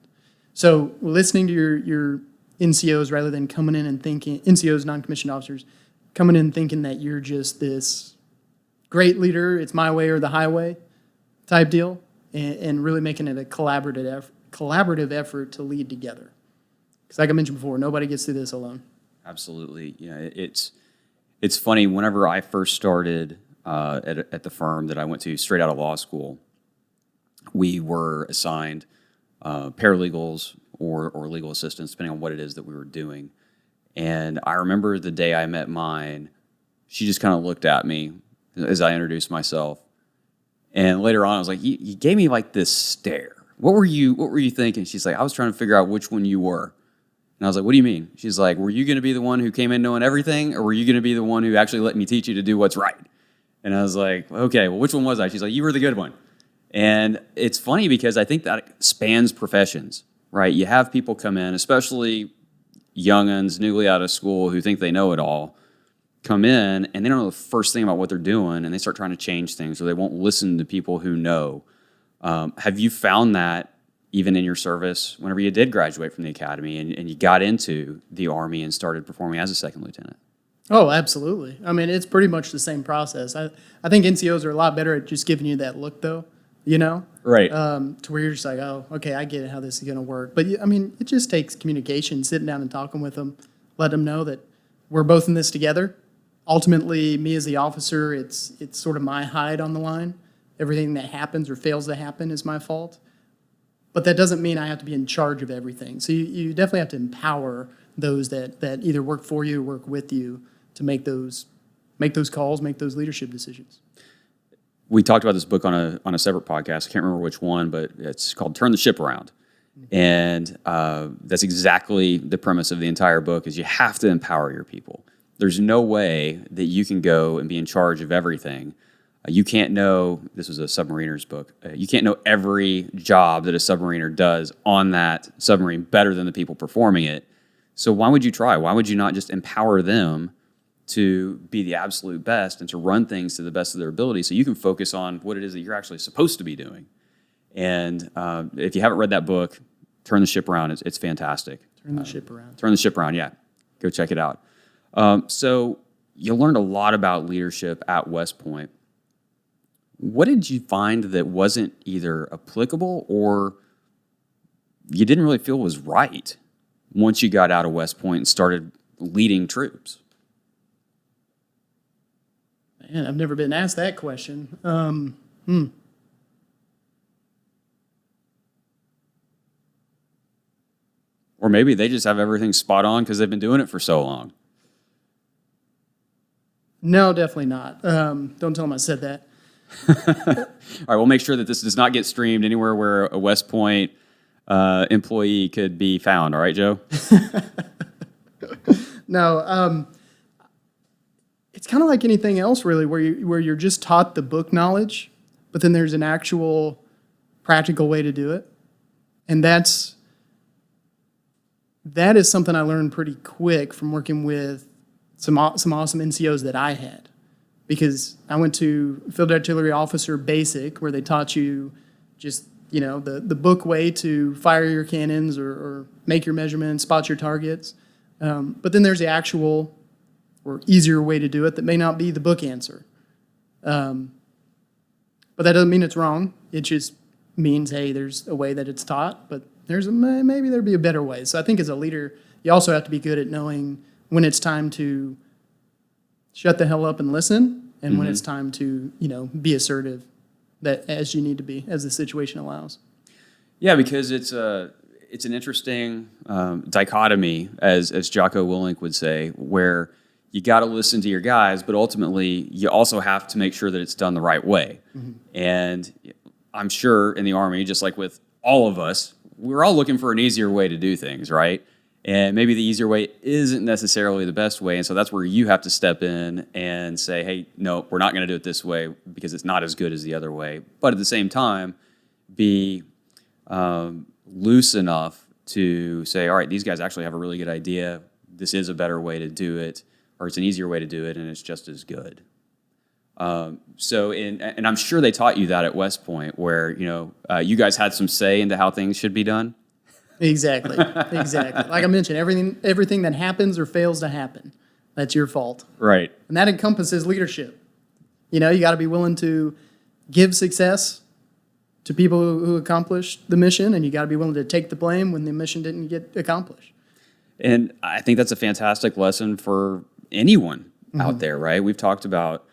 So listening to your NCOs rather than coming in and thinking, NCOs, non-commissioned officers, coming in thinking that you're just this great leader, it's my way or the highway type deal, and really making it a collaborative effort to lead together. Because like I mentioned before, nobody gets through this alone. Absolutely. It's funny, whenever I first started at the firm that I went to straight out of law school, we were assigned paralegals or legal assistants, depending on what it is that we were doing. And I remember the day I met mine, she just kind of looked at me as I introduced myself. And later on, I was like, you gave me like this stare. What were you thinking? She's like, I was trying to figure out which one you were. And I was like, what do you mean? She's like, were you going to be the one who came in knowing everything, or were you going to be the one who actually let me teach you to do what's right? And I was like, okay, well, which one was I? She's like, you were the good one. And it's funny because I think that spans professions, right? You have people come in, especially young'uns, newly out of school, who think they know it all, come in and they don't know the first thing about what they're doing, and they start trying to change things, or they won't listen to people who know. Have you found that even in your service, whenever you did graduate from the academy and you got into the Army and started performing as a second lieutenant? Oh, absolutely. I mean, it's pretty much the same process. I think NCOs are a lot better at just giving you that look, though, Right. To where you're just like, oh, okay, I get how this is going to work. But, I mean, it just takes communication, sitting down and talking with them, let them know that we're both in this together. Ultimately, me as the officer, it's sort of my hide on the line. Everything that happens or fails to happen is my fault. But that doesn't mean I have to be in charge of everything. So you definitely have to empower those that either work for you or work with you to make those calls, make those leadership decisions. We talked about this book on a separate podcast. I can't remember which one, but it's called Turn the Ship Around. And that's exactly the premise of the entire book, is you have to empower your people. There's no way that you can go and be in charge of everything. You can't know, this was a submariner's book, you can't know every job that a submariner does on that submarine better than the people performing it. So why would you try? Why would you not just empower them to be the absolute best and to run things to the best of their ability so you can focus on what it is that you're actually supposed to be doing? And if you haven't read that book, Turn the Ship Around, it's fantastic. Turn the Ship Around. Turn the Ship Around, yeah. Go check it out. So you learned a lot about leadership at West Point. What did you find that wasn't either applicable or you didn't really feel was right once you got out of West Point and started leading troops? Man, I've never been asked that question. Or maybe they just have everything spot on because they've been doing it for so long. No, definitely not. Don't tell them I said that. All right, we'll make sure that this does not get streamed anywhere where a West Point employee could be found. All right, Joe? No, it's kind of like anything else, really, where you're just taught the book knowledge, but then there's an actual practical way to do it, and that is something I learned pretty quick from working with some awesome NCOs that I had, because I went to Field Artillery Officer Basic, where they taught you just the book way to fire your cannons or make your measurements, spot your targets. But then there's the actual or easier way to do it that may not be the book answer. But that doesn't mean it's wrong. It just means, hey, there's a way that it's taught, but maybe there'd be a better way. So I think as a leader, you also have to be good at knowing when it's time to shut the hell up and listen, and when it's time to be assertive, that as you need to be, as the situation allows. Yeah, because it's an interesting dichotomy, as Jocko Willink would say, where you got to listen to your guys, but ultimately you also have to make sure that it's done the right way. And I'm sure in the Army, just like with all of us, we're all looking for an easier way to do things, right? And maybe the easier way isn't necessarily the best way, and so that's where you have to step in and say, hey, no, we're not going to do it this way because it's not as good as the other way. But at the same time, be loose enough to say, all right, these guys actually have a really good idea. This is a better way to do it, or it's an easier way to do it, and it's just as good. And I'm sure they taught you that at West Point, where you guys had some say into how things should be done. Exactly. Like I mentioned, everything that happens or fails to happen, that's your fault. Right. And that encompasses leadership. You got to be willing to give success to people who accomplished the mission, and you got to be willing to take the blame when the mission didn't get accomplished. And I think that's a fantastic lesson for anyone out there, right? We've talked about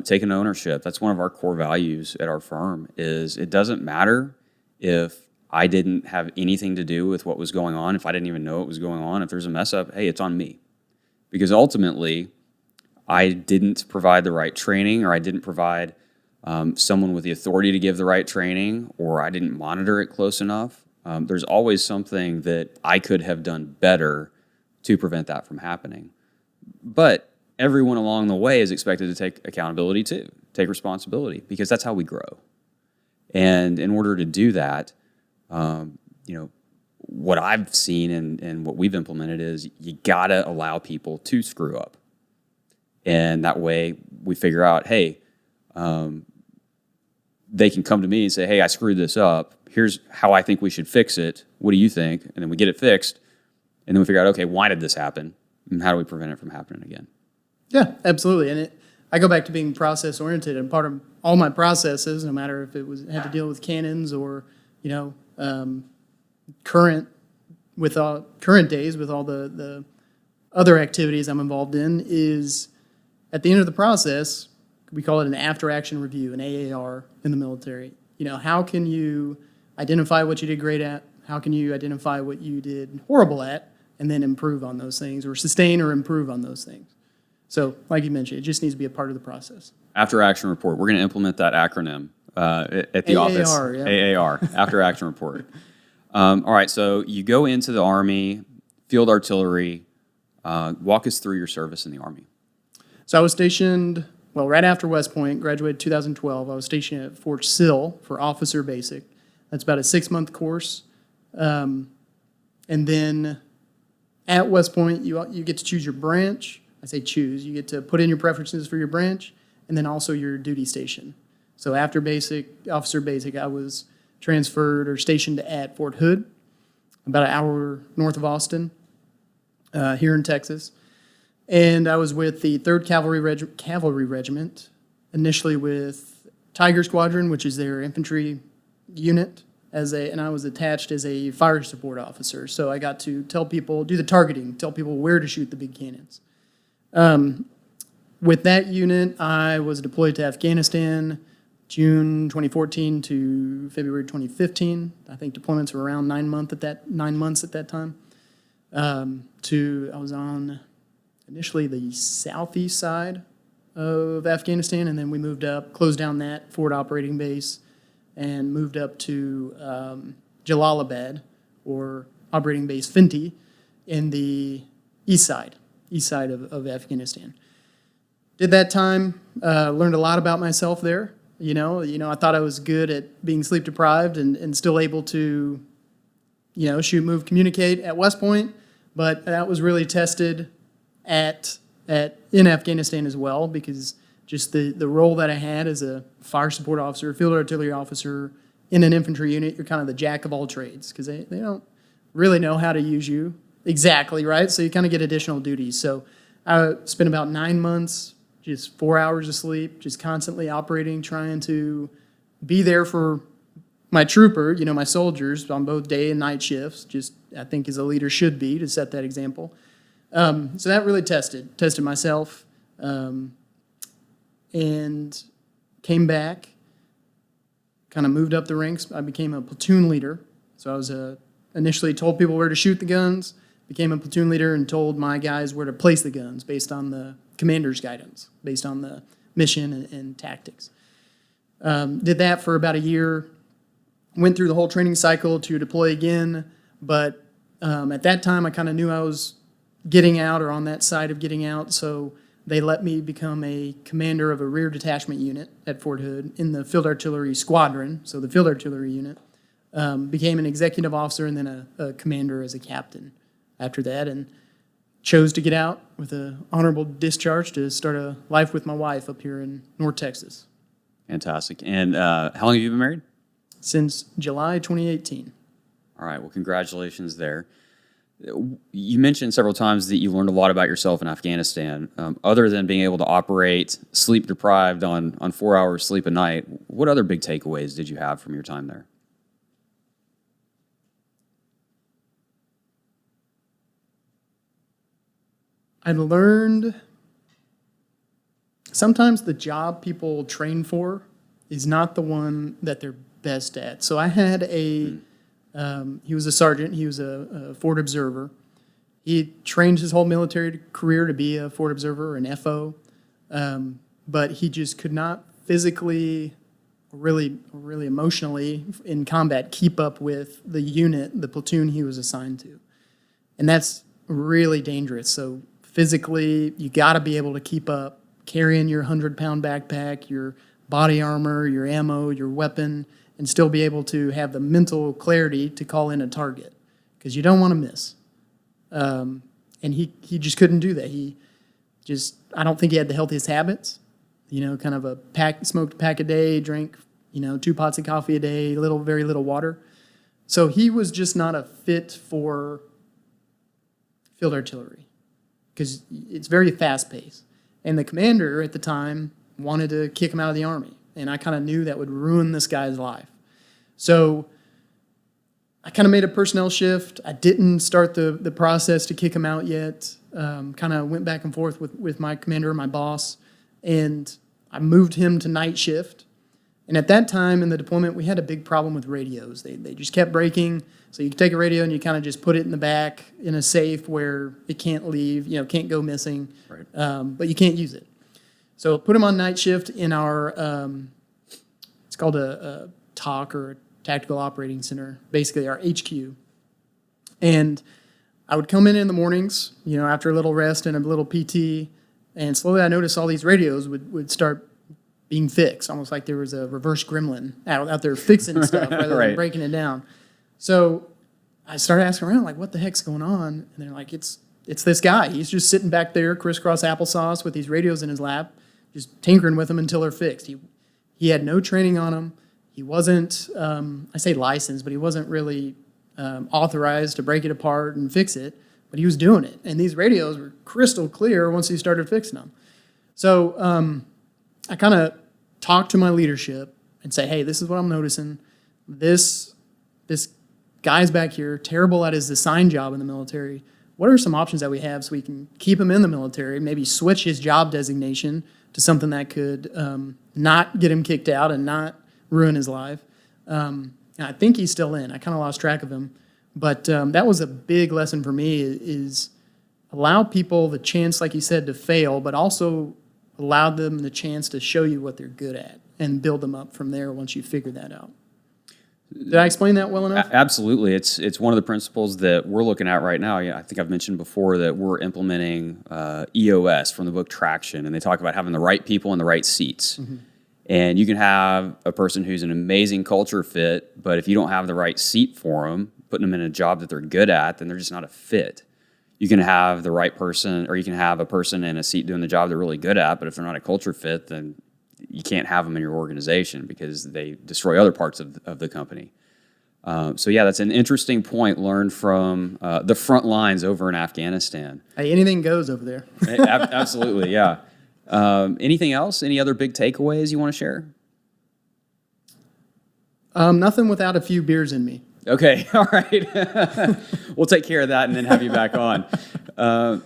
taking ownership. That's one of our core values at our firm. Is it doesn't matter if I didn't have anything to do with what was going on, if I didn't even know what was going on, if there's a mess up, hey, it's on me. Because ultimately, I didn't provide the right training, or I didn't provide someone with the authority to give the right training, or I didn't monitor it close enough. There's always something that I could have done better to prevent that from happening. But everyone along the way is expected to take accountability too, take responsibility, because that's how we grow. And in order to do that, what I've seen and what we've implemented is you gotta allow people to screw up. And that way we figure out, hey, they can come to me and say, hey, I screwed this up. Here's how I think we should fix it. What do you think? And then we get it fixed. And then we figure out, okay, why did this happen? And how do we prevent it from happening again? Yeah, absolutely. And I go back to being process-oriented, and part of all my processes, no matter if it had to deal with cannons or, current days with all the other activities I'm involved in, is at the end of the process, we call it an after-action review, an AAR in the military. How can you identify what you did great at? How can you identify what you did horrible at, and then improve on those things, or sustain or improve on those things? So, like you mentioned, it just needs to be a part of the process. After-action report. We're going to implement that acronym at the office. AAR, yeah. AAR, after-action report. All right, so you go into the Army, Field Artillery. Walk us through your service in the Army. So I was stationed, right after West Point, graduated 2012. I was stationed at Fort Sill for Officer Basic. That's about a 6-month course. And then at West Point, you get to choose your branch. I say choose. You get to put in your preferences for your branch, and then also your duty station. So after Officer Basic, I was transferred or stationed at Fort Hood, about an hour north of Austin, here in Texas. And I was with the 3rd Cavalry Regiment, initially with Tiger Squadron, which is their infantry unit, and I was attached as a fire support officer. So I got to tell people, do the targeting, tell people where to shoot the big cannons. with that unit, I was deployed to Afghanistan June 2014 to February 2015. I think deployments were around 9 months at that time. I was on initially the southeast side of Afghanistan, and then we moved up, closed down that forward operating base, and moved up to Jalalabad, or operating base Finti, in the east side of Afghanistan. Did that time, learned a lot about myself there. I thought I was good at being sleep deprived and still able to, shoot, move, communicate at West Point, but that was really tested in Afghanistan as well, because just the role that I had as a fire support officer, field artillery officer in an infantry unit, you're kind of the jack of all trades, because they don't really know how to use you exactly, right? So you kind of get additional duties. So I spent about 9 months, just 4 hours of sleep, just constantly operating, trying to be there for my trooper, my soldiers on both day and night shifts, just I think as a leader should be, to set that example. So that really tested myself, and came back, kind of moved up the ranks. I became a platoon leader. So I was initially told people where to shoot the guns, became a platoon leader, and told my guys where to place the guns based on the commander's guidance, based on the mission and tactics. Did that for about a year, went through the whole training cycle to deploy again, but at that time I kind of knew I was getting out, or on that side of getting out, so they let me become a commander of a rear detachment unit at Fort Hood in the Field Artillery Squadron, so the Field Artillery unit. Became an executive officer and then a commander as a captain after that, and chose to get out with an honorable discharge to start a life with my wife up here in North Texas. Fantastic. And how long have you been married? Since July 2018. All right. Well, congratulations there. You mentioned several times that you learned a lot about yourself in Afghanistan. Other than being able to operate sleep deprived on 4 hours sleep a night, what other big takeaways did you have from your time there? I learned sometimes the job people train for is not the one that they're best at. So I had he was a sergeant, he was a forward observer. He trained his whole military career to be a forward observer, an FO, but he just could not physically, really emotionally in combat keep up with the unit, the platoon he was assigned to. And that's really dangerous. So physically, you got to be able to keep up carrying your 100-pound backpack, your body armor, your ammo, your weapon, and still be able to have the mental clarity to call in a target, because you don't want to miss. And he just couldn't do that. I don't think he had the healthiest habits. Kind of smoked a pack a day, drank 2 pots of coffee a day, very little water. So he was just not a fit for field artillery, because it's very fast-paced. And the commander at the time wanted to kick him out of the Army, and I kind of knew that would ruin this guy's life. So I kind of made a personnel shift. I didn't start the process to kick him out yet. Kind of went back and forth with my commander, my boss, and I moved him to night shift. And at that time in the deployment, we had a big problem with radios. They just kept breaking. So you take a radio and you kind of just put it in the back in a safe where it can't leave, can't go missing, right. But you can't use it. So put him on night shift in our, it's called a TOC, or a Tactical Operating Center, basically our HQ. And I would come in the mornings, after a little rest and a little PT, and slowly I noticed all these radios would start being fixed, almost like there was a reverse gremlin out there fixing stuff rather right. than breaking it down. So I started asking around, what the heck's going on? And they're like, it's this guy. He's just sitting back there, crisscross applesauce, with these radios in his lap, just tinkering with them until they're fixed. He had no training on them. He wasn't, I say licensed, but he wasn't really authorized to break it apart and fix it, but he was doing it. And these radios were crystal clear once he started fixing them. So I kind of talked to my leadership and say, hey, this is what I'm noticing. This guy's back here, terrible at his assigned job in the military, what are some options that we have so we can keep him in the military, maybe switch his job designation to something that could not get him kicked out and not ruin his life. I think he's still in. I kind of lost track of him. But that was a big lesson for me is allow people the chance, like you said, to fail, but also allow them the chance to show you what they're good at and build them up from there once you figure that out. Did I explain that well enough? Absolutely. It's one of the principles that we're looking at right now. I think I've mentioned before that we're implementing EOS from the book Traction, and they talk about having the right people in the right seats. Mm-hmm. And you can have a person who's an amazing culture fit, but if you don't have the right seat for them, putting them in a job that they're good at, then they're just not a fit. You can have the right person, or you can have a person in a seat doing the job they're really good at, but if they're not a culture fit, then you can't have them in your organization because they destroy other parts of the company. So yeah, that's an interesting point learned from the front lines over in Afghanistan. Hey, anything goes over there. Absolutely, yeah. Anything else? Any other big takeaways you want to share? Nothing without a few beers in me. Okay, all right. We'll take care of that and then have you back on.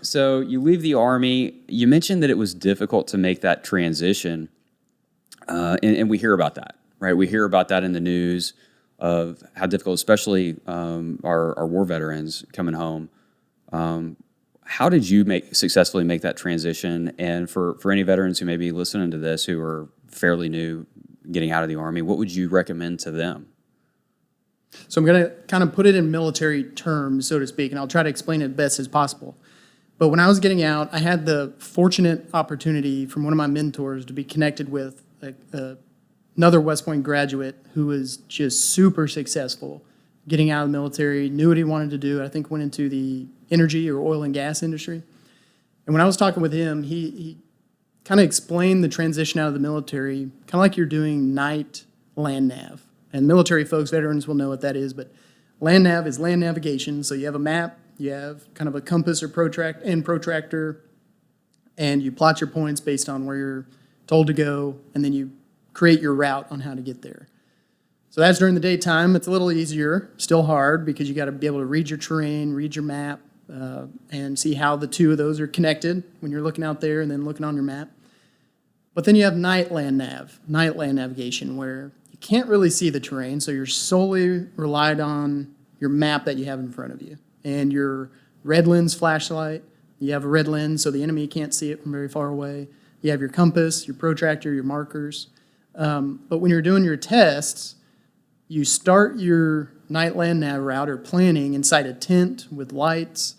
So you leave the Army. You mentioned that it was difficult to make that transition, and we hear about that, right? We hear about that in the news of how difficult, especially our war veterans coming home. How did you successfully make that transition? And for any veterans who may be listening to this who are fairly new getting out of the Army, what would you recommend to them? So I'm going to kind of put it in military terms, so to speak, and I'll try to explain it best as possible. But when I was getting out, I had the fortunate opportunity from one of my mentors to be connected with another West Point graduate who was just super successful getting out of the military, knew what he wanted to do. I think went into the energy or oil and gas industry. And when I was talking with him, he kind of explained the transition out of the military, kind of like you're doing night land nav. And military folks, veterans will know what that is, but land nav is land navigation. So you have a map, you have kind of a compass or protractor, and you plot your points based on where you're told to go, and then you create your route on how to get there. So that's during the daytime. It's a little easier, still hard, because you got to be able to read your terrain, read your map, and see how the two of those are connected when you're looking out there and then looking on your map. But then you have night land navigation, where you can't really see the terrain, so you're solely relied on your map that you have in front of you. And your red lens flashlight, you have a red lens so the enemy can't see it from very far away. You have your compass, your protractor, your markers. But when you're doing your tests, you start your night land nav route or planning inside a tent with lights,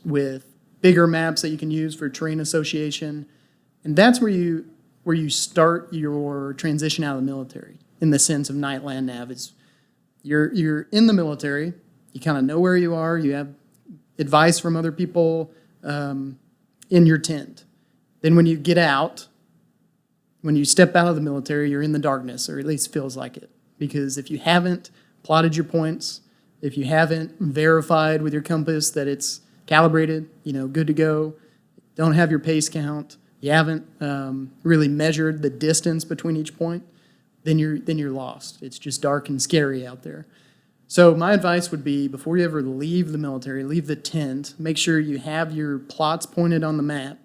with bigger maps that you can use for terrain association. And that's where you start your transition out of the military in the sense of night land nav. Is you're in the military, you kind of know where you are, you have advice from other people in your tent. Then when you get out, when you step out of the military, you're in the darkness, or at least feels like it. Because if you haven't plotted your points, if you haven't verified with your compass that it's calibrated, good to go, don't have your pace count, you haven't really measured the distance between each point, then you're lost. It's just dark and scary out there. So my advice would be, before you ever leave the military, leave the tent, make sure you have your plots pointed on the map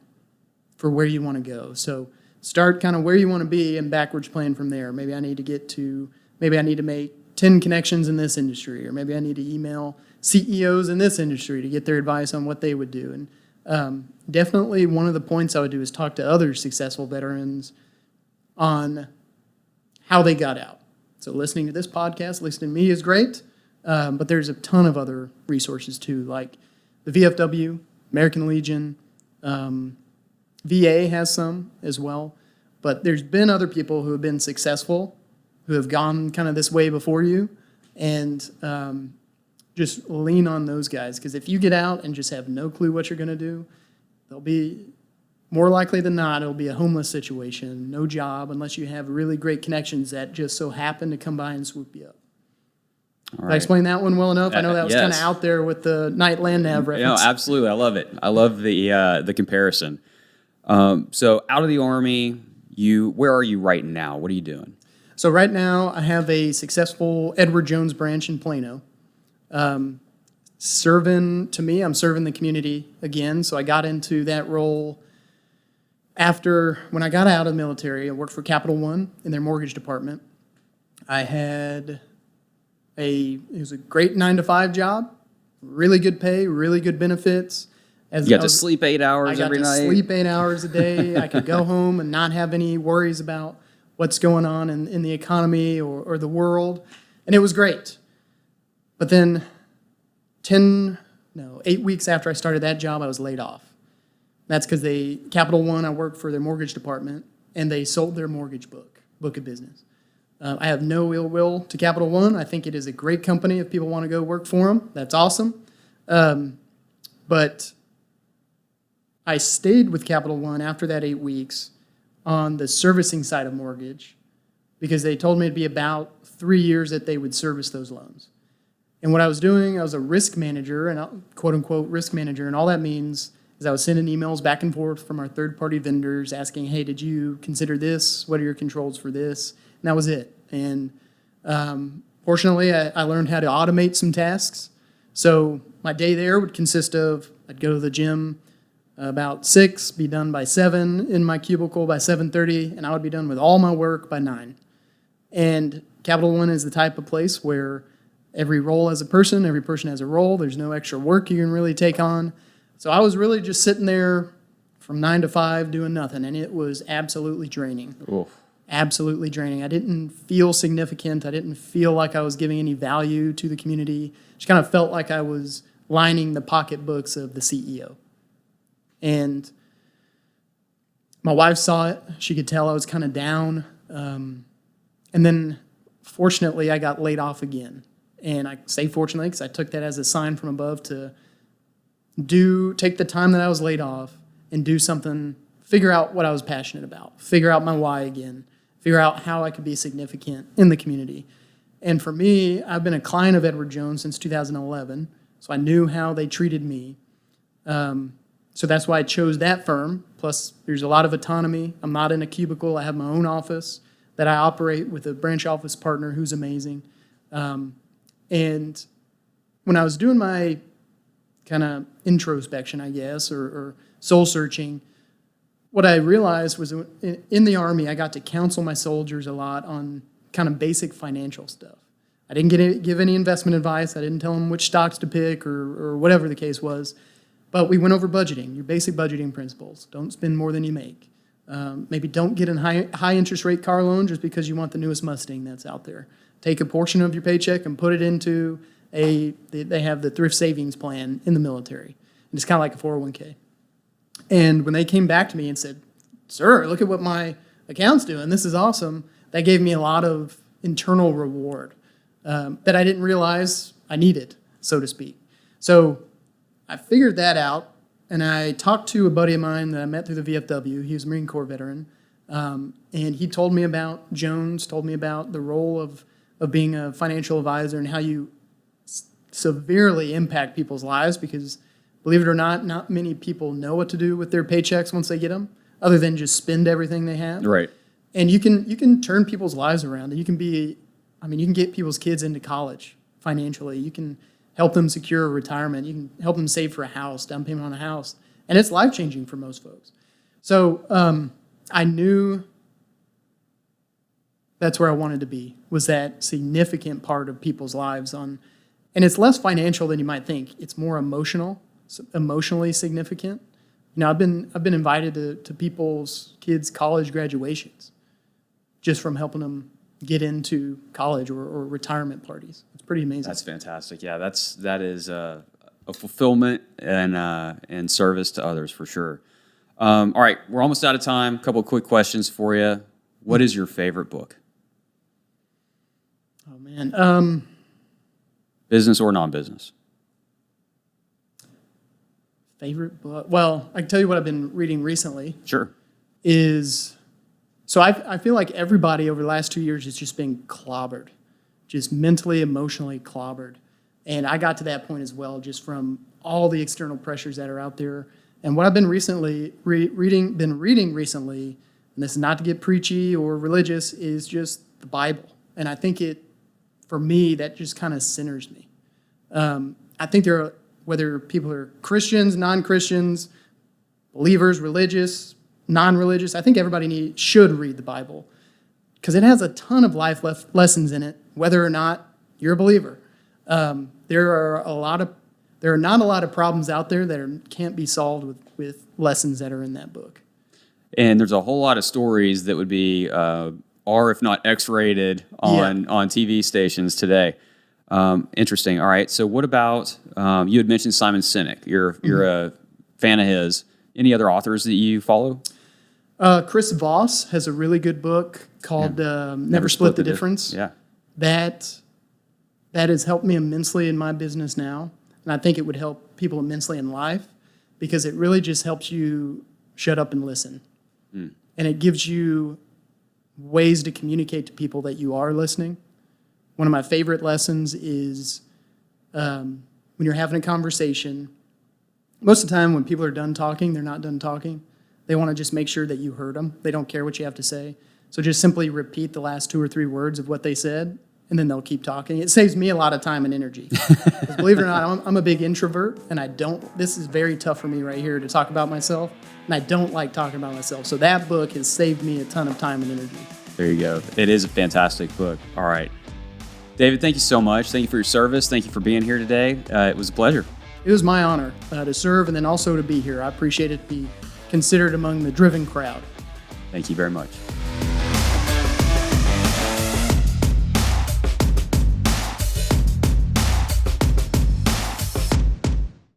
for where you want to go. So start kind of where you want to be and backwards plan from there. Maybe I need to make 10 connections in this industry, or maybe I need to email CEOs in this industry to get their advice on what they would do. And definitely one of the points I would do is talk to other successful veterans on how they got out. So listening to this podcast, listening to me is great, but there's a ton of other resources too, like the VFW, American Legion, VA has some as well, but there's been other people who have been successful, who have gone kind of this way before you, and just lean on those guys. Because if you get out and just have no clue what you're going to do, they'll be, more likely than not, it'll be a homeless situation, no job, unless you have really great connections that just so happen to come by and swoop you up. Did I explain that one well enough? I know that was kind of out there with the night land nav reference. No, absolutely. I love it. I love the comparison. So out of the Army, where are you right now? What are you doing? So right now, I have a successful Edward Jones branch in Plano. I'm serving the community again. So I got into that role when I got out of the military. I worked for Capital One in their mortgage department. I had it was a great 9-to-5 job, really good pay, really good benefits. You got to sleep 8 hours every night. I got to sleep 8 hours a day. I could go home and not have any worries about what's going on in the economy or the world. And it was great. But then 8 weeks after I started that job, I was laid off. That's because Capital One, I worked for their mortgage department, and they sold their mortgage book of business. I have no ill will to Capital One. I think it is a great company if people want to go work for them. That's awesome. But I stayed with Capital One after that 8 weeks on the servicing side of mortgage because they told me it'd be about 3 years that they would service those loans. And what I was doing, I was a risk manager, and quote-unquote risk manager, and all that means is I was sending emails back and forth from our third-party vendors asking, hey, did you consider this? What are your controls for this? And that was it. And fortunately, I learned how to automate some tasks. So my day there would consist of I'd go to the gym about 6, be done by 7 in my cubicle by 7:30, and I would be done with all my work by 9. And Capital One is the type of place where every role has a person, every person has a role. There's no extra work you can really take on. So I was really just sitting there from 9 to 5 doing nothing, and it was absolutely draining. Oof. Absolutely draining. I didn't feel significant. I didn't feel like I was giving any value to the community. Just kind of felt like I was lining the pocketbooks of the CEO. And my wife saw it. She could tell I was kind of down. And then, fortunately, I got laid off again. And I say fortunately because I took that as a sign from above to take the time that I was laid off and do something, figure out what I was passionate about, figure out my why again, figure out how I could be significant in the community. And for me, I've been a client of Edward Jones since 2011, so I knew how they treated me. So that's why I chose that firm. Plus, there's a lot of autonomy. I'm not in a cubicle. I have my own office that I operate with a branch office partner who's amazing. And when I was doing my kind of introspection, I guess, or soul searching, what I realized was in the Army, I got to counsel my soldiers a lot on kind of basic financial stuff. I didn't give any investment advice. I didn't tell them which stocks to pick or whatever the case was. But we went over budgeting, your basic budgeting principles. Don't spend more than you make. Maybe don't get a high interest rate car loan just because you want the newest Mustang that's out there. Take a portion of your paycheck and put it into they have the thrift savings plan in the military. And it's kind of like a 401k. And when they came back to me and said, sir, look at what my account's doing. This is awesome. That gave me a lot of internal reward that I didn't realize I needed, so to speak. So I figured that out, and I talked to a buddy of mine that I met through the VFW. He was a Marine Corps veteran, and he told me about Jones, told me about the role of being a financial advisor and how you severely impact people's lives because, believe it or not many people know what to do with their paychecks once they get them, other than just spend everything they have. Right. And you can turn people's lives around, and you can get people's kids into college financially. You can help them secure retirement. You can help them save for a house, down payment on a house. And it's life-changing for most folks. So I knew that's where I wanted to be, was that significant part of people's lives. And it's less financial than you might think. It's more emotionally significant. You know, I've been invited to people's kids' college graduations just from helping them get into college or retirement parties. It's pretty amazing. That's fantastic. Yeah, that is a fulfillment and service to others for sure. All right, we're almost out of time. A couple of quick questions for you. What is your favorite book? Oh man, business or non-business? Favorite book? Well, I can tell you what I've been reading recently. Sure. So I feel like everybody over the last 2 years has just been clobbered, just mentally, emotionally clobbered. And I got to that point as well, just from all the external pressures that are out there. And what I've been reading recently, and this is not to get preachy or religious, is just the Bible. And I think for me, that just kind of centers me. I think whether people are Christians, non-Christians, believers, religious, non-religious, I think everybody should read the Bible because it has a ton of life lessons in it, whether or not you're a believer. There are not a lot of problems out there that can't be solved with lessons that are in that book. And there's a whole lot of stories that would be R, if not X-rated, on TV stations today. Interesting. All right. So what about, you had mentioned Simon Sinek. You're a fan of his. Any other authors that you follow? Chris Voss has a really good book called Never Split the Difference. Yeah. That has helped me immensely in my business now. And I think it would help people immensely in life because it really just helps you shut up and listen. And it gives you ways to communicate to people that you are listening. One of my favorite lessons is when you're having a conversation, most of the time when people are done talking, they're not done talking. They want to just make sure that you heard them. They don't care what you have to say. So just simply repeat the last 2 or 3 words of what they said, and then they'll keep talking. It saves me a lot of time and energy. Because believe it or not, I'm a big introvert, and this is very tough for me right here to talk about myself, and I don't like talking about myself. So that book has saved me a ton of time and energy. There you go. It is a fantastic book. All right. David, thank you so much. Thank you for your service. Thank you for being here today. It was a pleasure. It was my honor to serve and then also to be here. I appreciate it to be considered among the driven crowd. Thank you very much.